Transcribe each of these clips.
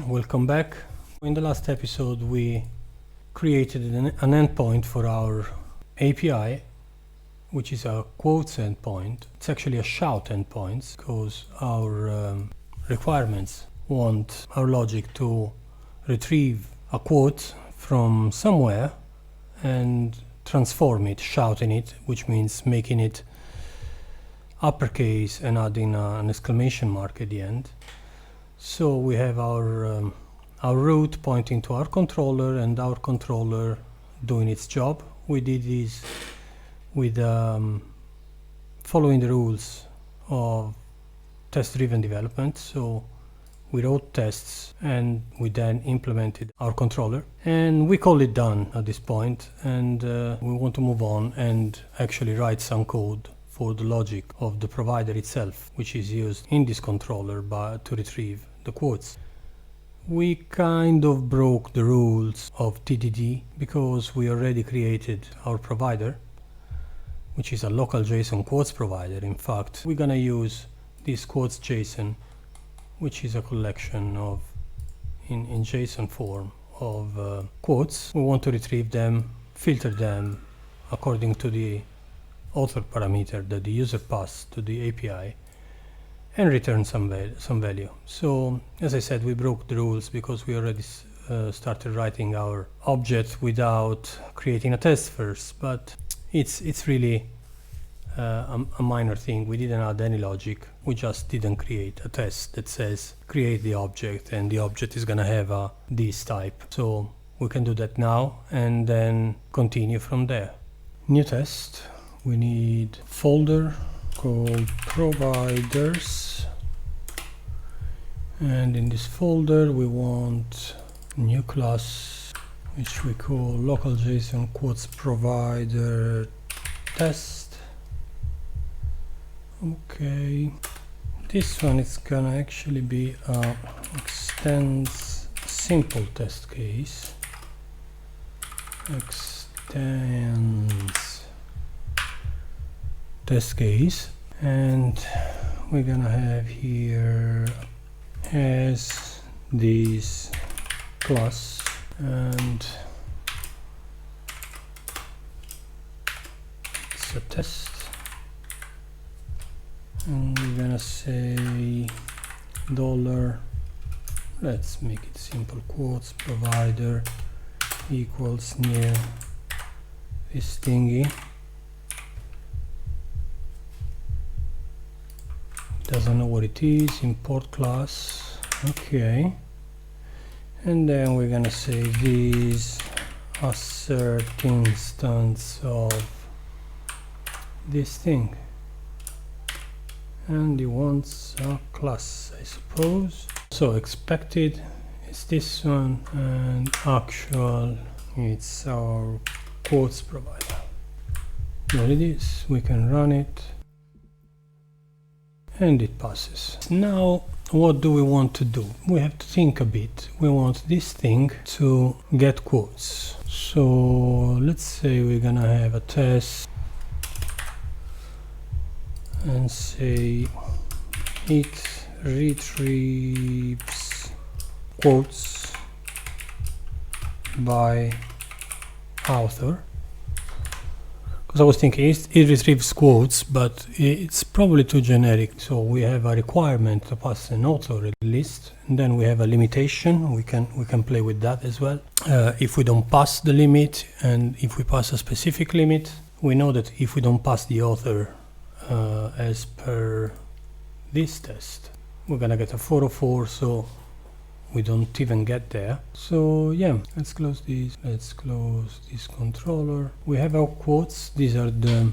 welcome back. In the last episode we created an endpoint for our API, which is a quotes endpoint. It's actually a shout endpoint because our requirements want our logic to retrieve a quote from somewhere and transform it, shouting it, which means making it uppercase and adding an exclamation mark at the end. So we have our root pointing to our controller and our controller doing its job. We did this with following the rules of test-driven development. So we wrote tests and we then implemented our controller, and we call it done at this point, and we want to move on and actually write some code for the logic of the provider itself, which is used in this controller to retrieve the quotes. We kind of broke the rules of TDD because we already created our provider, which is a local JSON quotes provider. In fact, we're gonna use this quotes JSON, which is a collection of in JSON form of quotes. We want to retrieve them, filter them according to the author parameter that the user passed to the API, and return some value. So as I said, we broke the rules because we already started writing our object without creating a test first, but it's really a minor thing. We didn't add any logic, we just didn't create a test that says create the object and the object is gonna have this type. So we can do that now and then continue from there. New test. We need folder called providers, and in this folder we want a new class which we call local JSON quotes provider test. Okay, this one is gonna actually be a extends simple test case. Extends test case, and we're gonna have here as this class, and it's a test, and we're gonna say dollar, let's make it simple, quotes provider equals new this thingy. Doesn't know what it is, import class, okay, and then we're gonna say this assert instance of this thing, and it wants a class, I suppose. So expected is this one, and actual it's our quotes provider. There it is, we can run it and it passes. Now what do we want to do? We have to think a bit. We want this thing to get quotes. So let's say we're gonna have a test and say it retrieves quotes by author. I was thinking it retrieves quotes, but it's probably too generic. So we have a requirement to pass an author list, and then we have a limitation. We can play with that as well. If we don't pass the limit, and if we pass a specific limit, we know that if we don't pass the author as per this test, we're gonna get a 404. So we don't even get there. So yeah, let's close this. Let's close this controller. We have our quotes. These are the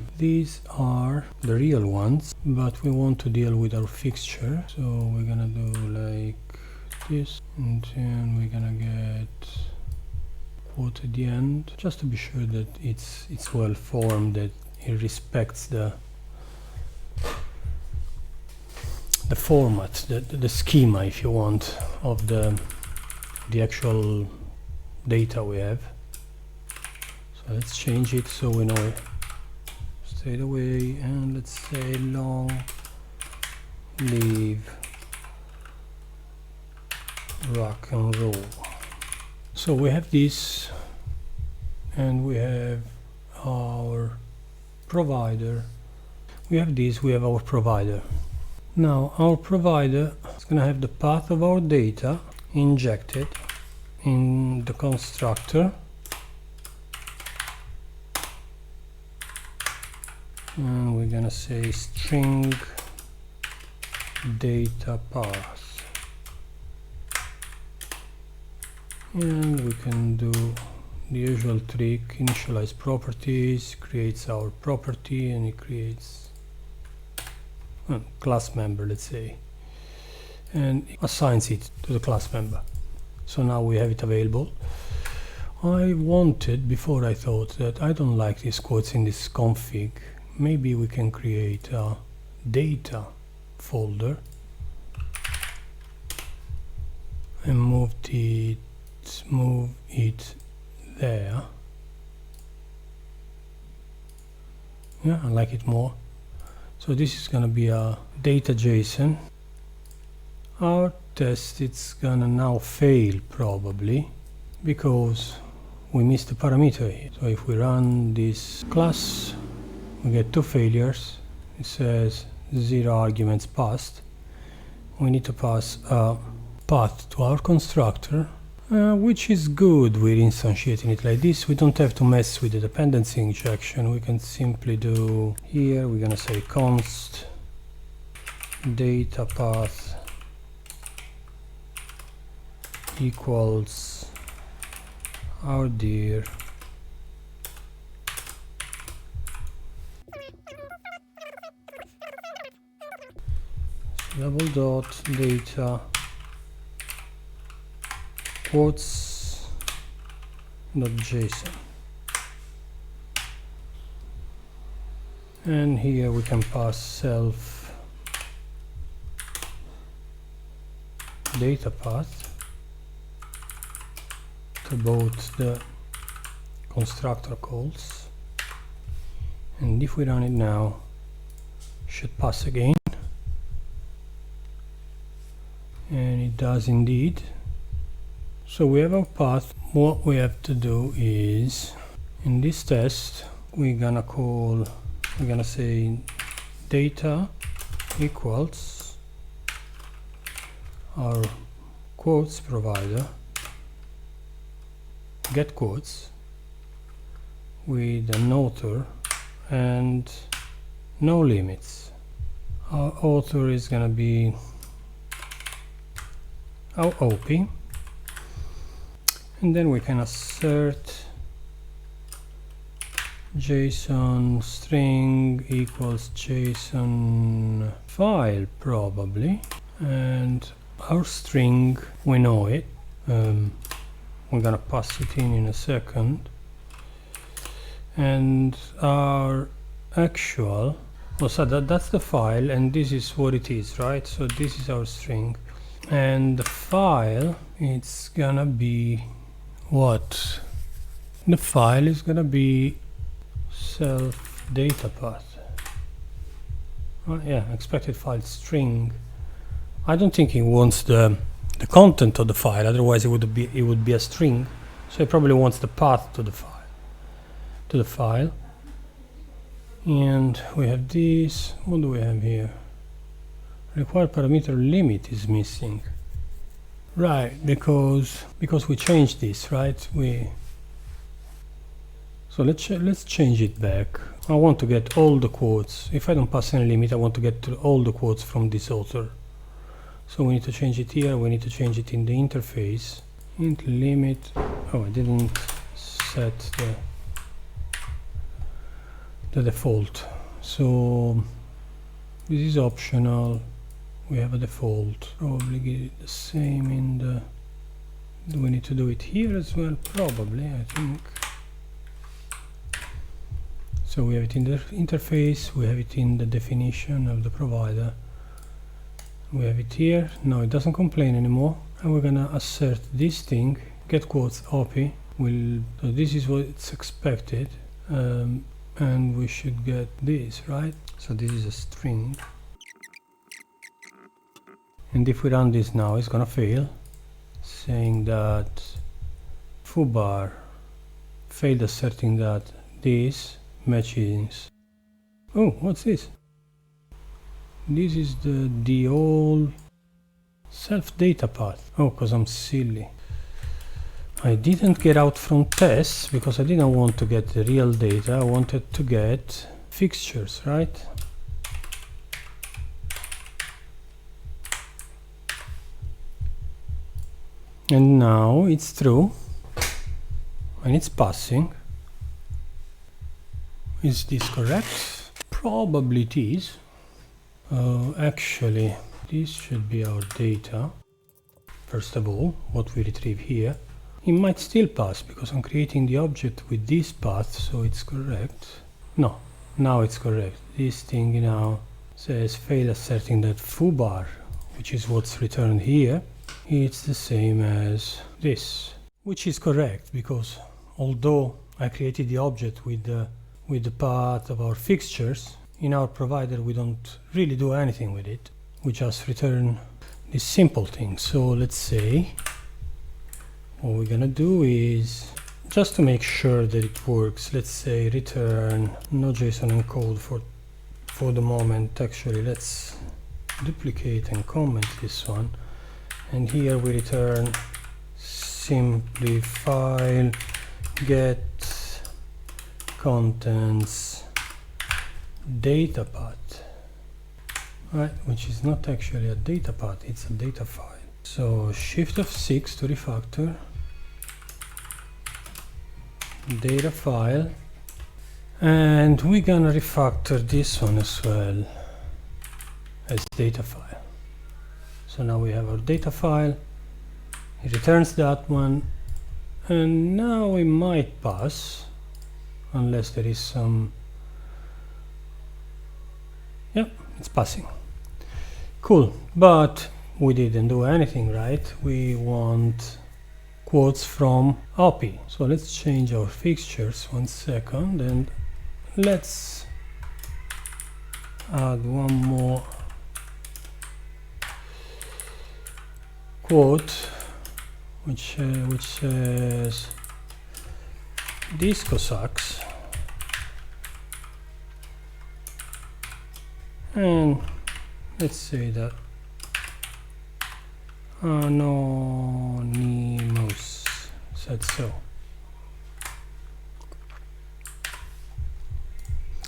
real ones, but we want to deal with our fixture. So we're gonna do like this, and then we're gonna get quote at the end, just to be sure that it's well formed, that it respects the format, the schema, if you want, of the actual data we have. So let's change it so we know it straight away, and let's say long live rock and roll. So we have this, and we have our provider. We have this, we have our provider. Now our provider is going to have the path of our data injected in the constructor, and we're going to say string data path, and we can do the usual trick, initialize properties, creates our property, and it creates a class member, let's say, and assigns it to the class member. So now we have it available. I wanted, before I thought that I don't like these quotes in this config, maybe we can create a data folder and move it there. Yeah, I like it more. So this is gonna be a data JSON. Our test, it's gonna now fail probably because we missed a parameter here. So if we run this class, we get 2 failures. It says 0 arguments passed. We need to pass a path to our constructor, which is good with instantiating it like this. We don't have to mess with the dependency injection. We can simply do here, we're gonna say const data path equals our dir double dot data quotes dot JSON, and here we can pass self data path to both the constructor calls, and if we run it now, should pass again, and it does indeed. So we have our path. What we have to do is, in this test, we're gonna say data equals our quotes provider get quotes with an author and no limits. Our author is gonna be our OP, and then we can assert JSON string equals JSON file probably, and our string, we know it, we're gonna pass it in a second, and our actual, so that's the file, and this is what it is, right? So this is our string, and the file, it's gonna be what? The file is gonna be self data path. Oh, yeah, expected file string. I don't think it wants the content of the file, otherwise it would be a string. So it probably wants the path to the file. And we have this. What do we have here? Required parameter limit is missing. Right, because we changed this, right? So let's change it back. I want to get all the quotes. If I don't pass any limit, I want to get all the quotes from this author. So we need to change it here. We need to change it in the interface. Int limit. Oh, I didn't set the default. So this is optional. We have a default. Probably get it the same in the. Do we need to do it here as well? Probably, I think. So we have it in the interface. We have it in the definition of the provider. We have it here. No, it doesn't complain anymore. And we're gonna assert this thing. Get quotes OP. So this is what it's expected. And we should get this, right? So this is a string. And if we run this now, it's gonna fail. saying that foobar failed asserting that this matches. Oh, what's this? This is the old self data path. Oh, because I'm silly. I didn't get out from tests because I didn't want to get the real data. I wanted to get fixtures, right? And now it's true and it's passing. Is this correct? Probably it is. Actually, this should be our data. First of all, what we retrieve here. It might still pass because I'm creating the object with this path, so it's correct. No, now it's correct. This thing now says fail asserting that foobar, which is what's returned here, it's the same as this, which is correct because although I created the object with the path of our fixtures, in our provider we don't really do anything with it. We just return this simple thing. So let's say what we're gonna do is, just to make sure that it works, let's say return no JSON encode for the moment. Actually, let's duplicate and comment this one, and here we return simply file get contents data path, right, which is not actually a data path, it's a data file. So shift F6 to refactor data file, and we're gonna refactor this one as well as data file. So now we have our data file, it returns that one, and now we might pass unless there is some. Yep, it's passing. Cool, but we didn't do anything, right? We want quotes from API. So let's change our fixtures 1 second, and let's add one more quote which says disco sucks, and let's say that Anonymous said so.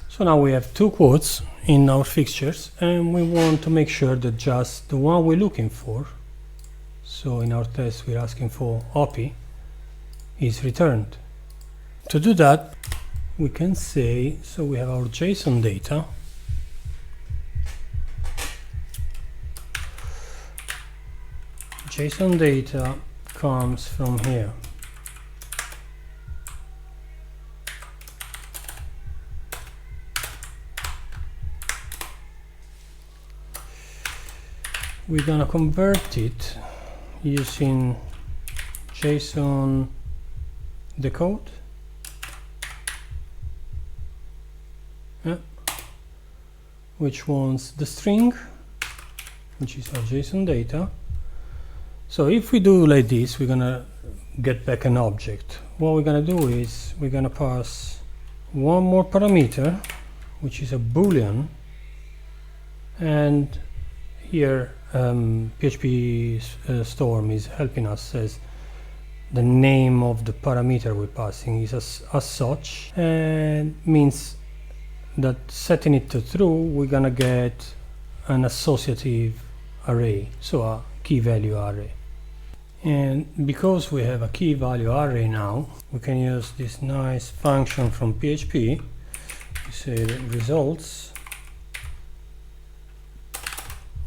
So now we have 2 quotes in our fixtures, and we want to make sure that just the one we're looking for, so in our test we're asking for API, is returned. To do that, we can say, so we have our JSON data, JSON data comes from here. We're gonna convert it using JSON decode. Which wants the string, which is our JSON data. So if we do like this, we're gonna get back an object. What we're gonna do is we're gonna pass one more parameter, which is a boolean, and here PHP Storm is helping us as the name of the parameter we're passing is as such, and means that setting it to true, we're gonna get an associative array, so a key value array. And because we have a key value array now, we can use this nice function from PHP. We say that results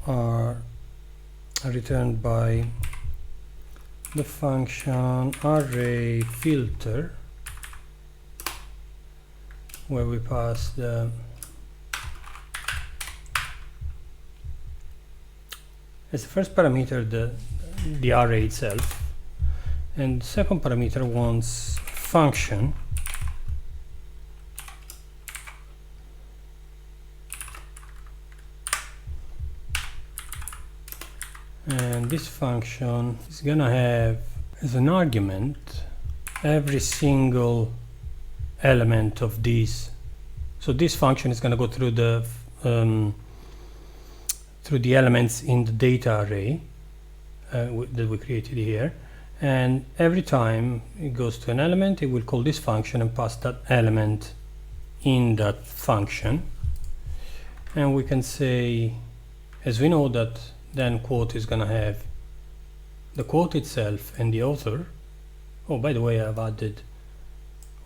are returned by the function array filter, where we pass as the first parameter the array itself, and the second parameter wants function, and and this function is gonna have as an argument every single element of these. So this function is gonna go through the elements in the data array that we created here, and every time it goes to an element, it will call this function and pass that element in that function. And we can say, as we know that then quote is gonna have the quote itself and the author. Oh, by the way, I've added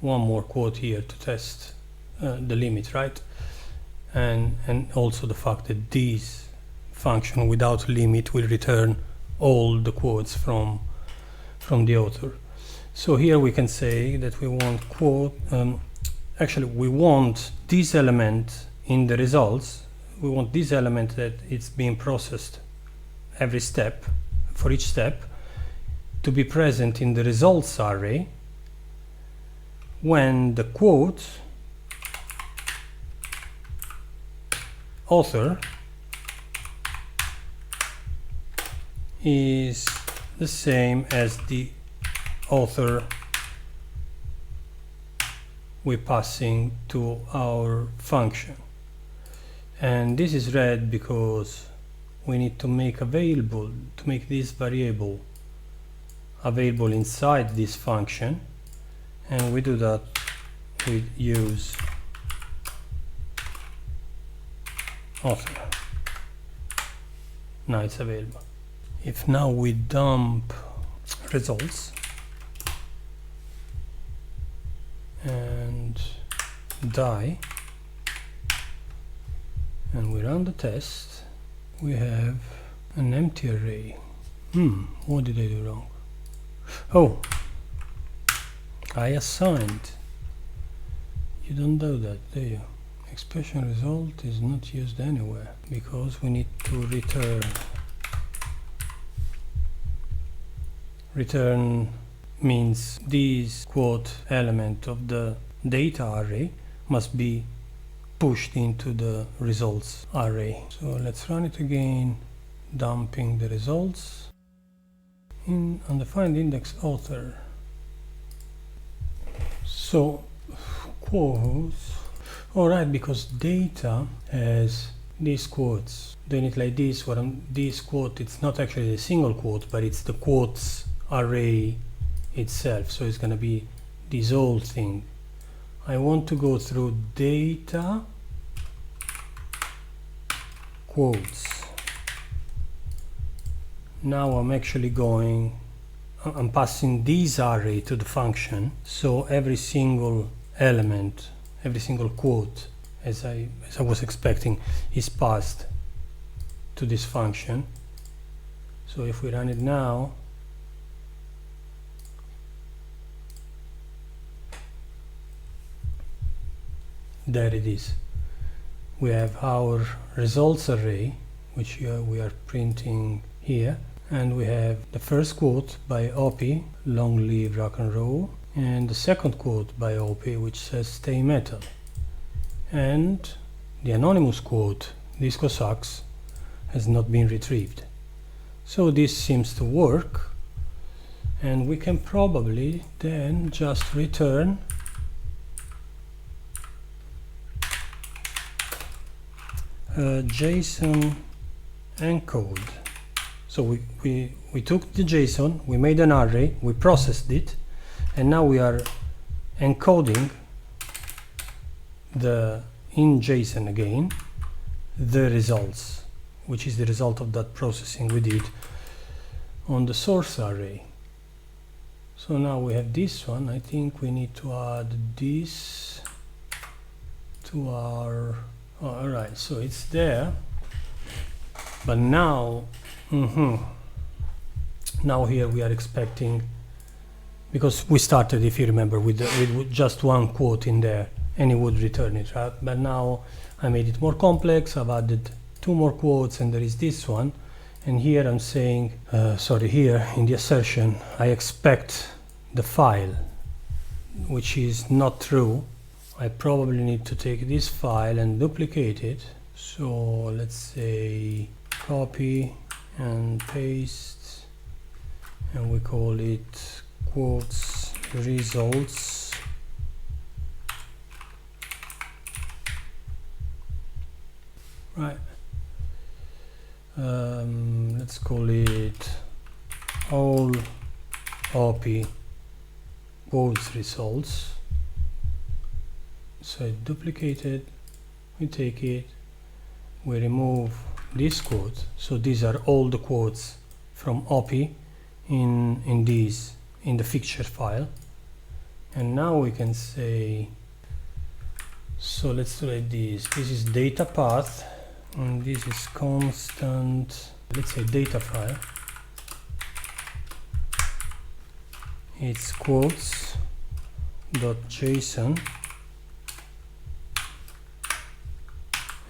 one more quote here to test the limit, right? And also the fact that this function without limit will return all the quotes from the author. So here we can say that we want quote, actually we want this element in the results. We want this element that it's being processed every step, for each step, to be present in the results array when the quote author is the same as the author we're passing to our function. And this is red because we need to make this variable available inside this function, and we do that with use author. Now it's available. If now we dump results and die and we run the test, we have an empty array. What did I do wrong? Oh, I assigned. You don't do that, do you? Expression result is not used anywhere because we need to return means this quote element of the data array must be pushed into the results array. So let's run it again, dumping the results in undefined index author. So quotes, alright, because data has these quotes. Doing it like this, this quote, it's not actually a single quote, but it's the quotes array itself. So it's going to be this whole thing. I want to go through data quotes. Now I'm actually I'm passing this array to the function, so every single element, every single quote, as I was expecting, is passed to this function. So if we run it now, there it is. We have our results array, which we are printing here, and we have the first quote by OP, long live rock and roll, and the second quote by OP, which says stay metal, and the anonymous quote, disco sucks, has not been retrieved. So this seems to work, and we can probably then just return JSON encode. So we took the JSON, we made an array, we processed it, and now we are encoding in JSON again the results, which is the result of that processing we did on the source array. So now we have this one. I think we need to add this to our alright, so it's there, but now now here we are expecting, because we started, if you remember, with just one quote in there and it would return it, right? But now I made it more complex. I've added two more quotes, and there is this one, and here I'm saying here in the assertion I expect the file, which is not true. I probably need to take this file and duplicate it. So let's say copy and paste, and we call it quotes results. Right. Let's call it all OP quotes results. So it duplicated, we take it, we remove this quote. So these are all the quotes from OP in the fixture file. And now we can say, so let's write this. This is data path, and this is constant, let's say data file. It's quotes.json,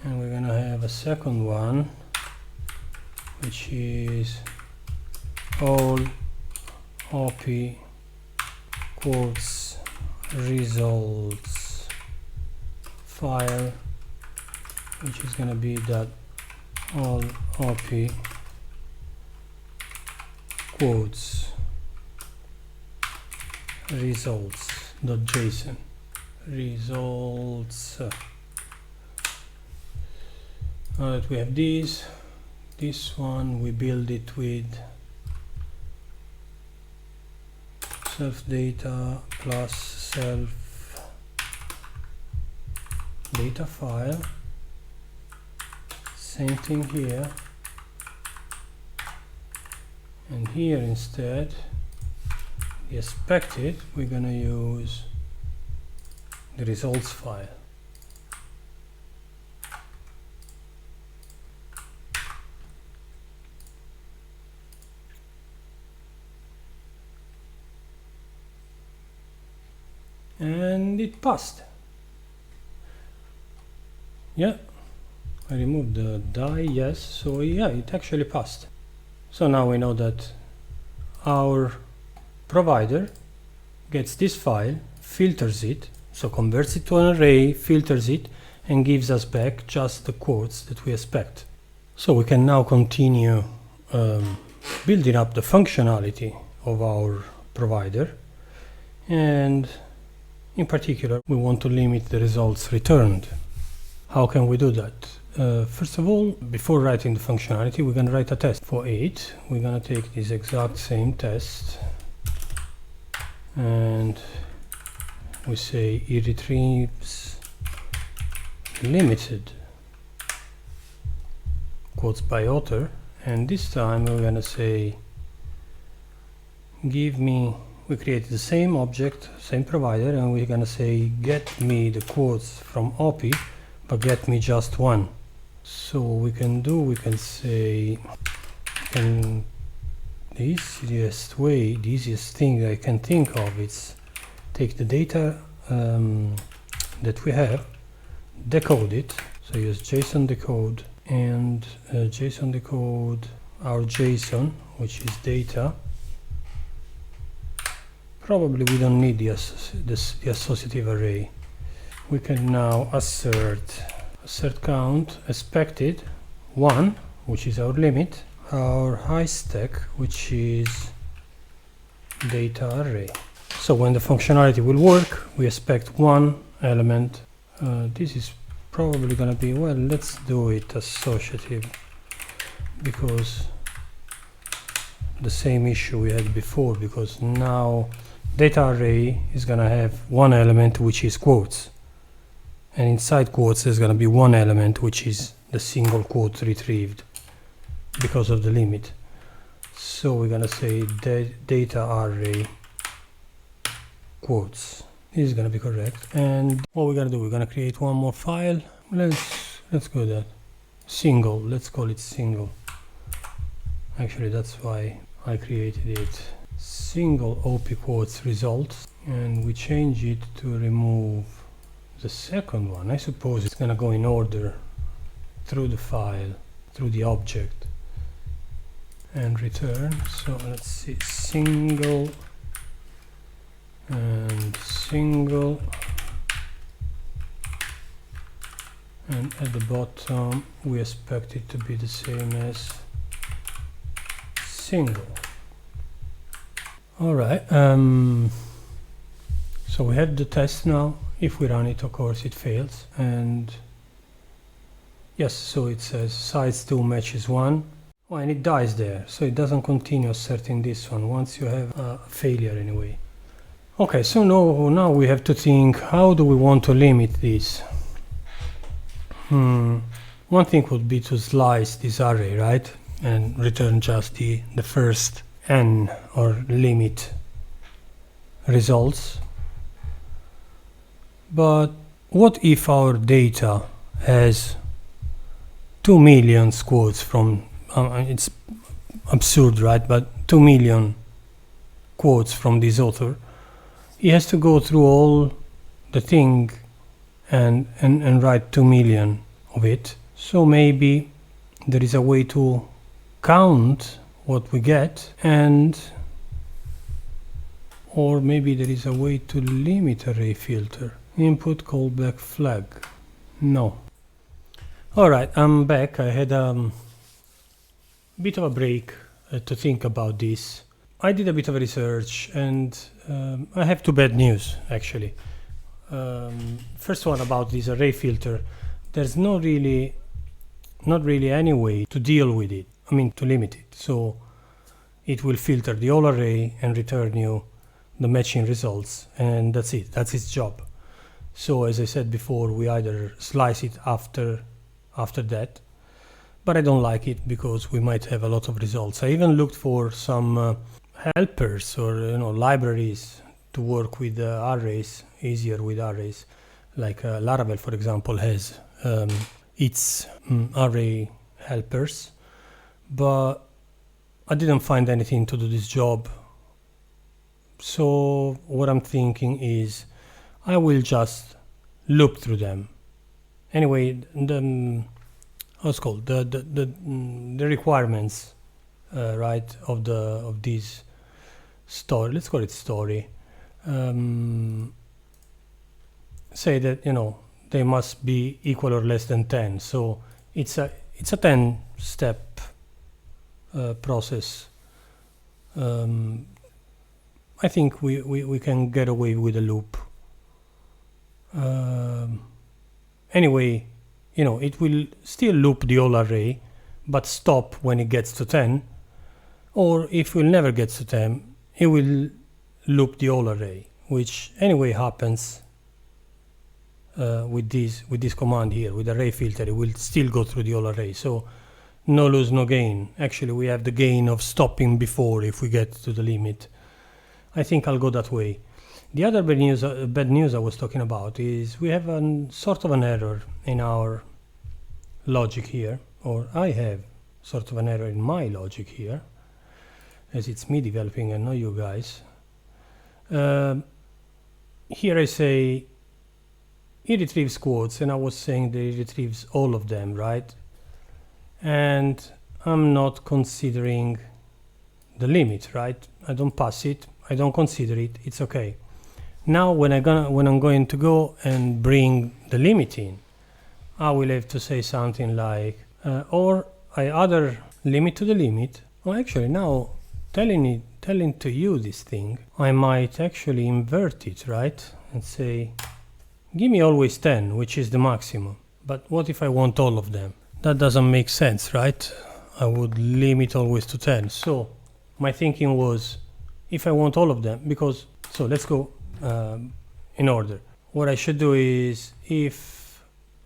and we're gonna have a second one, which is all OP quotes results file, which is gonna be that all OP quotes results.json results. Now that we have this one, we build it with self data plus self data file. Same thing here, and here instead the expected, we're gonna use the results file. And it passed. Yeah, I removed the die, yes, so yeah, it actually passed. So now we know that our provider gets this file, filters it, so converts it to an array, filters it, and gives us back just the quotes that we expect. So we can now continue building up the functionality of our provider, and in particular we want to limit the results returned. How can we do that? First of all, before writing the functionality, we're going to write a test. For it, we're going to take this exact same test, and we say it retrieves limited quotes by author, and this time we're going to say give me, we create the same object, same provider, and we're going to say get me the quotes from OP, but get me just one. So we can say, and the easiest thing I can think of is take the data that we have, decode it, so use JSON decode, and JSON decode our JSON, which is data. Probably we don't need the associative array. We can now assert count expected 1, which is our limit, our high stack, which is data array. So when the functionality will work, we expect one element. This is probably gonna be, well, let's do it associative, because the same issue we had before, because now data array is gonna have one element, which is quotes, and inside quotes there's gonna be one element, which is the single quote retrieved because of the limit. So we're gonna say data array quotes. This is gonna be correct. And what we're gonna do, we're gonna create one more file. Let's go that single. Let's call it single. Actually, that's why I created it. Single OP quotes results, and we change it to remove the second one. I suppose it's gonna go in order through the file, through the object, and return. So let's see, single and single, and at the bottom we expect it to be the same as single. All right. So we have the test now. If we run it, of course, it fails. And yes, so it says size 2 matches 1. Oh, and it dies there, so it doesn't continue asserting this one once you have a failure anyway. Okay, so now we have to think, how do we want to limit this? One thing would be to slice this array, right? And return just the first n or limit results. But what if our data has 2 million quotes from, it's absurd, right? But 2 million quotes from this author. He has to go through all the thing and write 2 million of it. So maybe there is a way to count what we get, or maybe there is a way to limit array filter. Input callback flag. No. Alright, I'm back. I had a bit of a break to think about this. I did a bit of research and I have two bad news actually. First one about this array filter. There's not really any way to deal with it. I mean, to limit it. So it will filter the whole array and return you the matching results, and that's it. That's its job. So as I said before, we either slice it after that, but I don't like it because we might have a lot of results. I even looked for some helpers or libraries to work with arrays, easier with arrays, like Laravel, for example, has its array helpers, but I didn't find anything to do this job. So what I'm thinking is I will just loop through them. Anyway, the requirements, right, of this story, let's call it story, say that they must be equal or less than 10. So it's a 10-step process. I think we can get away with a loop. Anyway, it will still loop the whole array, but stop when it gets to 10. Or if it never gets to 10, it will loop the whole array, which anyway happens with this command here, with array filter. It will still go through the whole array. So no lose, no gain. Actually, we have the gain of stopping before if we get to the limit. I think I'll go that way. The other bad news I was talking about is we have a sort of an error in our logic here, or I have sort of an error in my logic here, as it's me developing and not you guys. Here I say it retrieves quotes, and I was saying that it retrieves all of them, right? And I'm not considering the limit, right? I don't pass it, I don't consider it, it's okay. Now when I'm going to go and bring the limit in, I will have to say something like or I either limit to the limit, or actually now telling to you this thing, I might actually invert it, right? And say give me always 10, which is the maximum. But what if I want all of them? That doesn't make sense, right? I would limit always to 10. So my thinking was, if I want all of them, because, so let's go in order. What I should do is, if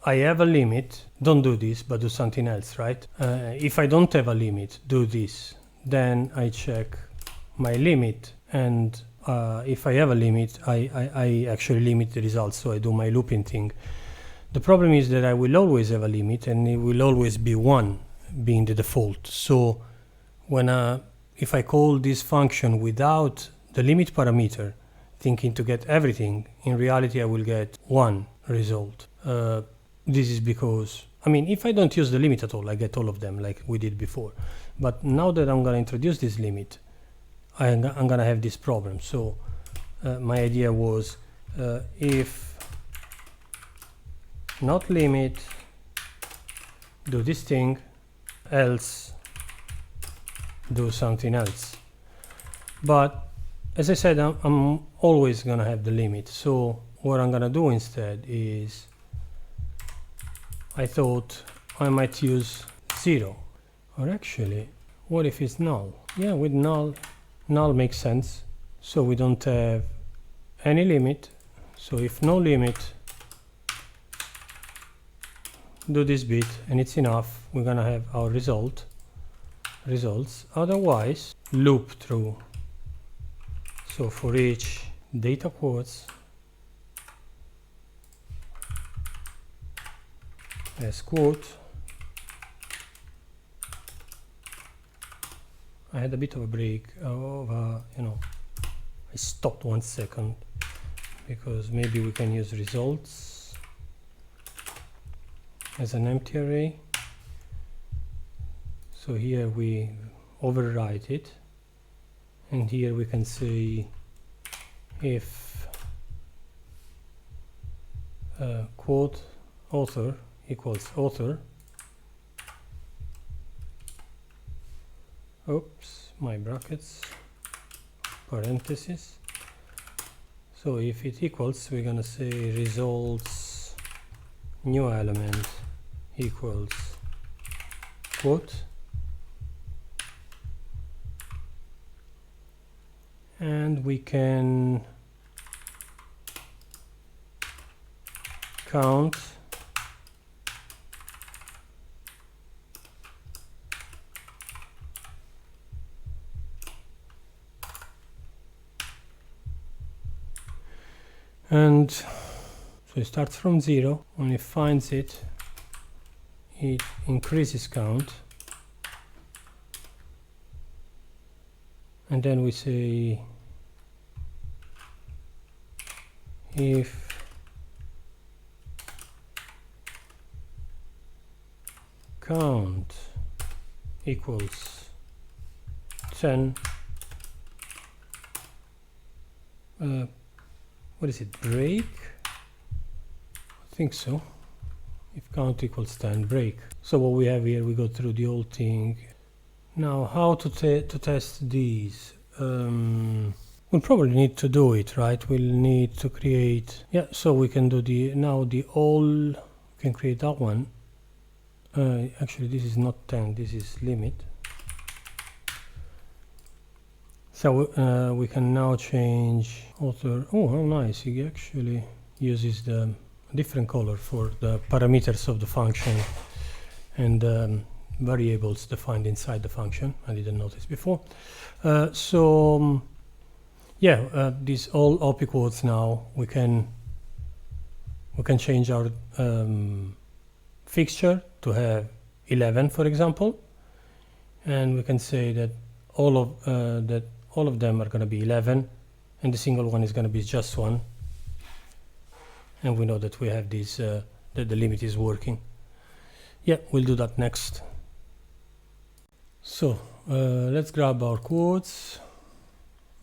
I have a limit, don't do this, but do something else, right? If I don't have a limit, do this. Then I check my limit, and if I have a limit, I actually limit the results, so I do my looping thing. The problem is that I will always have a limit, and it will always be 1 being the default. So when if I call this function without the limit parameter, thinking to get everything, in reality I will get 1 result. This is because, I mean, if I don't use the limit at all, I get all of them like we did before. But now that I'm going to introduce this limit, I'm going to have this problem. So my idea was if not limit, do this thing, else do something else. But as I said, I'm always gonna have the limit. So what I'm gonna do instead is, I thought I might use 0. Or actually, what if it's null? Yeah, with null makes sense. So we don't have any limit. So if no limit, do this bit and it's enough, we're gonna have our results. Otherwise, loop through. So for each data quotes as quote, I had a bit of a break of I stopped 1 second because maybe we can use results as an empty array. So here we overwrite it, and here we can say if quote author equals author. Oops, my brackets, parentheses. So if it equals, we're gonna say results new element equals quote, and we can count and so it starts from 0. When it finds it, it increases count, and then we say if count equals 10, what is it, break? I think so. If count equals 10, break. So what we have here, we go through the whole thing. Now how to test these? We'll probably need to do it, right? We'll need to create, yeah, so we can do the all, we can create that one. Actually this is not 10, this is limit. So we can now change author. Oh, how nice, he actually uses the different color for the parameters of the function and variables defined inside the function. I didn't notice before. Yeah, these all OP quotes now, we can change our fixture to have 11, for example, and we can say that all of them are going to be 11 and the single one is going to be just 1, and we know that we have this that the limit is working. Yeah, we'll do that next. So let's grab our quotes.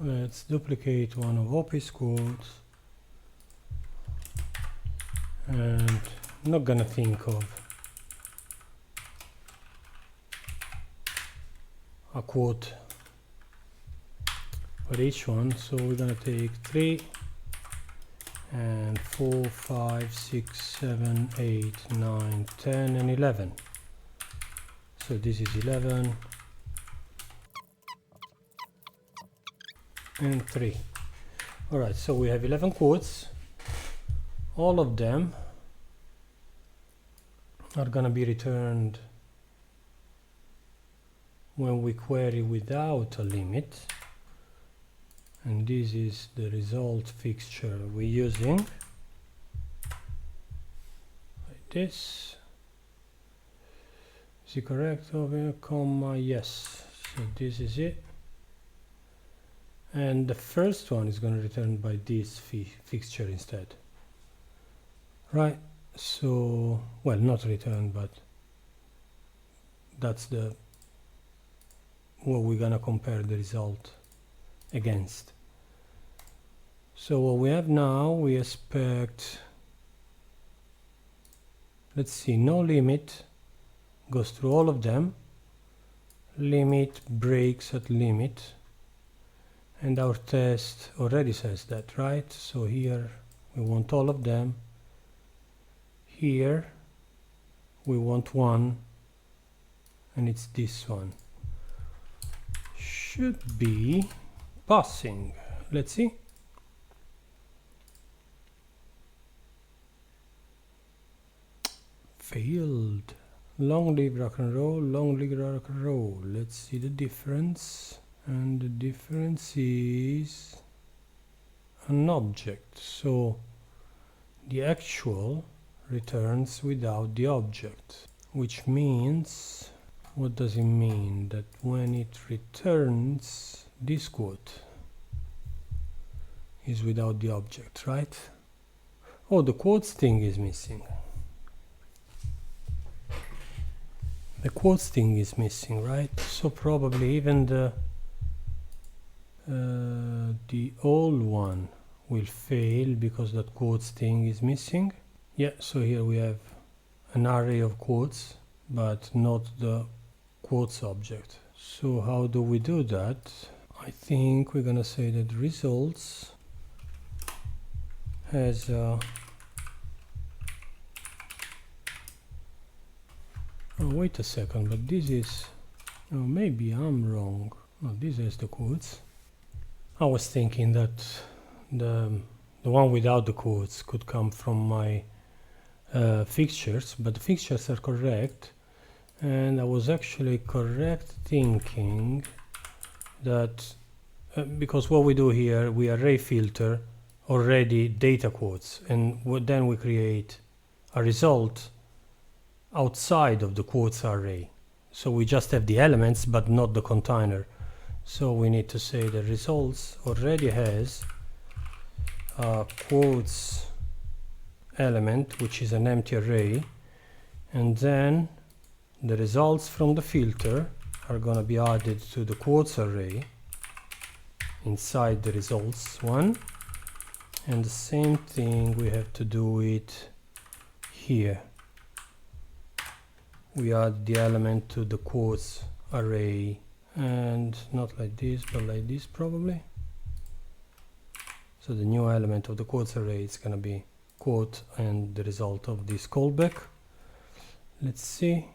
Let's duplicate one of OP's quotes, and I'm not gonna think of a quote for each one, so we're gonna take 3 and 4, 5, 6, 7, 8, 9, 10 and 11. So this is 11 and 3. Alright, so we have 11 quotes. All of them are gonna be returned when we query without a limit, and this is the result fixture we're using, like this. Is it correct over comma? Yes, so this is it, and the first one is going to return by this fixture instead, right? So, well, not return, but that's the what we're gonna compare the result against. So what we have now, we expect, let's see, no limit goes through all of them. limit breaks at limit, and our test already says that, right? So here we want all of them, here we want one, and it's this one. Should be passing. Let's see. Failed. Long live rock and roll, long live rock and roll. Let's see the difference. And the difference is an object. So the actual returns without the object, which means, what does it mean? That when it returns, this quote is without the object, right? Oh, the quotes thing is missing. The quotes thing is missing, right? So probably even the old one will fail because that quotes thing is missing. Yeah, so here we have an array of quotes, but not the quotes object. So how do we do that? I think we're gonna say that results has a oh, wait a second, but this is, oh, maybe I'm wrong. Oh, this is the quotes. I was thinking that the one without the quotes could come from my fixtures, but the fixtures are correct, and I was actually correct thinking that because what we do here, we array filter already data quotes, and then we create a result outside of the quotes array. So we just have the elements but not the container. So we need to say the results already has a quotes element, which is an empty array, and then the results from the filter are going to be added to the quotes array inside the results one, and the same thing we have to do it here. We add the element to the quotes array, and not like this but like this probably. So the new element of the quotes array is going to be quote and the result of this callback. Let's see,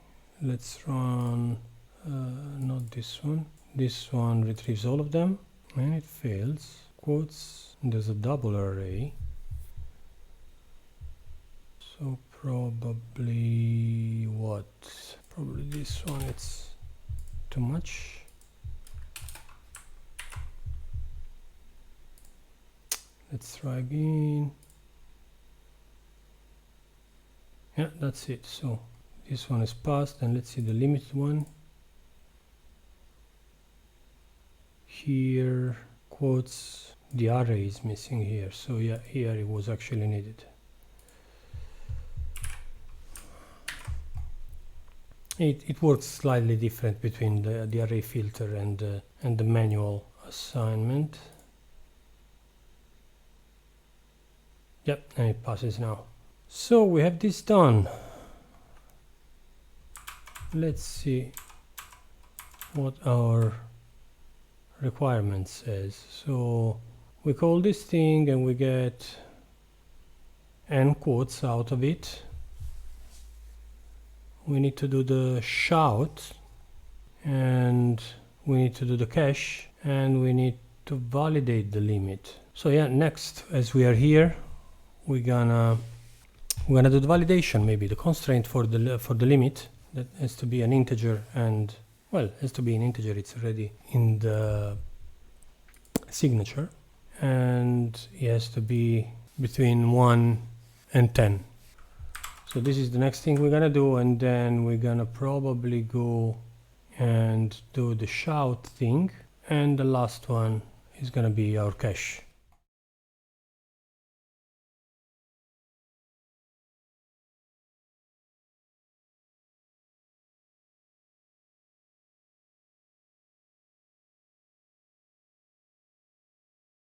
let's run not this one. This one retrieves all of them and it fails. Quotes, there's a double array, so probably what? Probably this one, it's too much. Let's try again. Yeah, that's it. So this one is passed, and let's see the limited one. Here, quotes, the array is missing here. So yeah, here it was actually needed. It works slightly different between the array filter and the manual assignment. Yep, and it passes now. So we have this done. Let's see what our requirement says. So we call this thing and we get n quotes out of it. We need to do the shout, and we need to do the cache, and we need to validate the limit. So yeah, next, as we are here, we're gonna do the validation, maybe the constraint for the limit. That has to be an integer, and well, it has to be an integer. It's already in the signature, and it has to be between 1 and 10. So this is the next thing we're gonna do, and then we're gonna probably go and do the shout thing, and the last one is gonna be our cache.